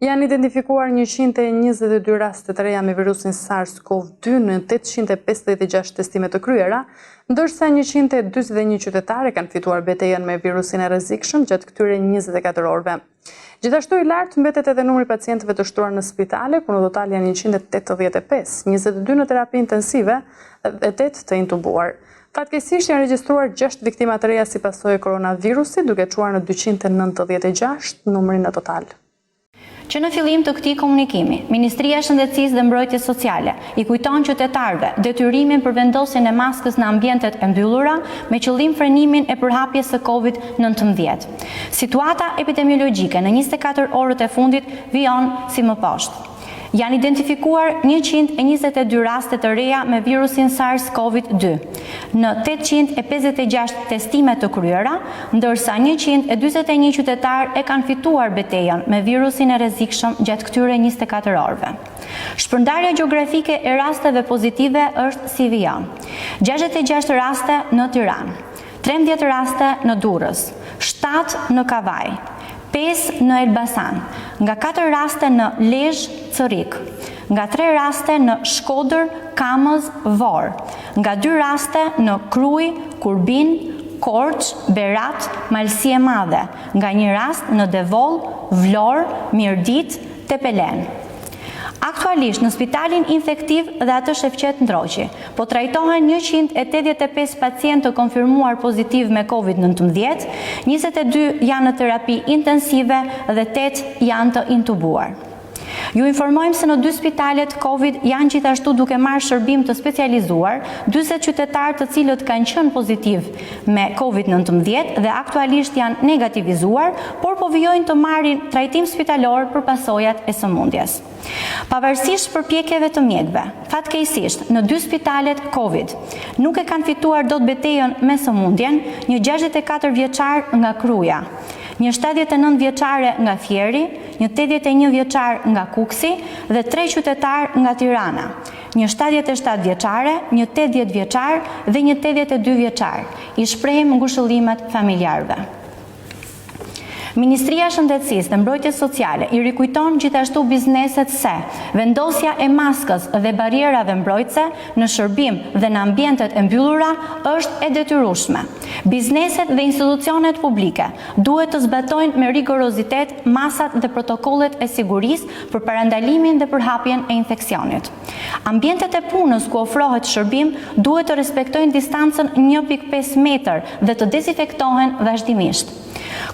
Janë identifikuar 122 raste të reja me virusin SARS-CoV-2 në 856 testime të kryera, ndërsa 141 qytetare kanë fituar betejën me virusin e rrezikshëm gjatë këtyre 24 orëve. Gjithashtu i lartë mbetet edhe numri pacientëve të shtruar në spitale, ku në total janë 185, 22 në terapi intensive dhe 8 të intubuar. Fatkeqësisht janë regjistruar 6 viktima të reja si pasojë e koronavirusit, duke çuar në 296 numrin në total. Që në fillim të këtij komunikimi, Ministria e Shëndetësisë dhe Mbrojtjes Sociale i kujton qytetarëve detyrimin për vendosjen e maskës në ambientet e mbyllura me qëllim frenimin e përhapjes së COVID-19. Situata epidemiologjike në 24 orët e fundit vijon si më poshtë. Janë identifikuar 122 raste të reja me virusin SARS-CoV-2 në 856 testime të kryera, ndërsa 141 qytetar e kanë fituar betejën me virusin e rrezikshëm gjatë këtyre 24 orëve. Shpërndarja gjeografike e rasteve pozitive është si vijon: 66 raste në Tiranë, 13 raste në Durrës, 7 në Kavaj, 5 në Elbasan, nga 4 raste në Lezhë, Corrik, nga 3 raste në Shkodër, Kamës, Vorë, nga 2 raste në Krujë, Kurbin, Korçë, Berat, Malësi e Madhe, nga 1 rast në Devoll, Vlorë, Mirdit, Tepelen. Aktualisht në spitalin infektiv dhe atë Shefqet Ndroqi, po trajtohen 185 pacientë të konfirmuar pozitiv me COVID-19, 22 janë në terapi intensive dhe 8 janë të intubuar. Ju informojmë se në 2 spitalet COVID janë gjithashtu duke marrë shërbim të specializuar 40 qytetarë të cilët kanë qenë pozitiv me COVID-19 dhe aktualisht janë negativizuar, por po vijojnë të marrin trajtim spitalor për pasojat e sëmundjes. Pavarësisht përpjekjeve të mjekëve, fatkeqësisht në 2 spitalet COVID nuk e kanë fituar dot betejën me sëmundjen një 64 vjeçar nga Kruja, një 79 vjeçare nga Fieri, një 81 vjeçar nga Kuksi dhe 3 qytetar nga Tirana, një 77 vjeçare, një 80 vjeçar dhe një 82 vjeçar. I shprehim ngushëllimet familjarëve. Ministria e Shëndetësisë dhe Mbrojtjes Sociale i rikujton gjithashtu bizneset se vendosja e maskës dhe barierave mbrojtëse në shërbim dhe në ambientet e mbyllura është e detyrueshme. Bizneset dhe institucionet publike duhet të zbatojnë me rigorozitet masat dhe protokollet e sigurisë për parandalimin dhe përhapjen e infeksionit. Ambientet e punës ku ofrohet shërbim duhet të respektojnë distancën 1.5 metër dhe të dezinfektohen vazhdimisht.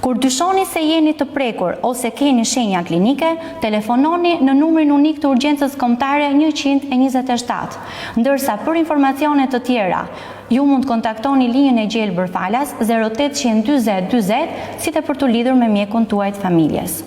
Kur dyshoni se jeni të prekur ose keni shenja klinike, telefononi në numrin unik të urgjencës kombëtare 127, ndërsa për informacione të tjera, ju mund të kontaktoni linjën e gjelbër falas 0800 40 40, si dhe për të lidhur me mjekun tuaj të familjes.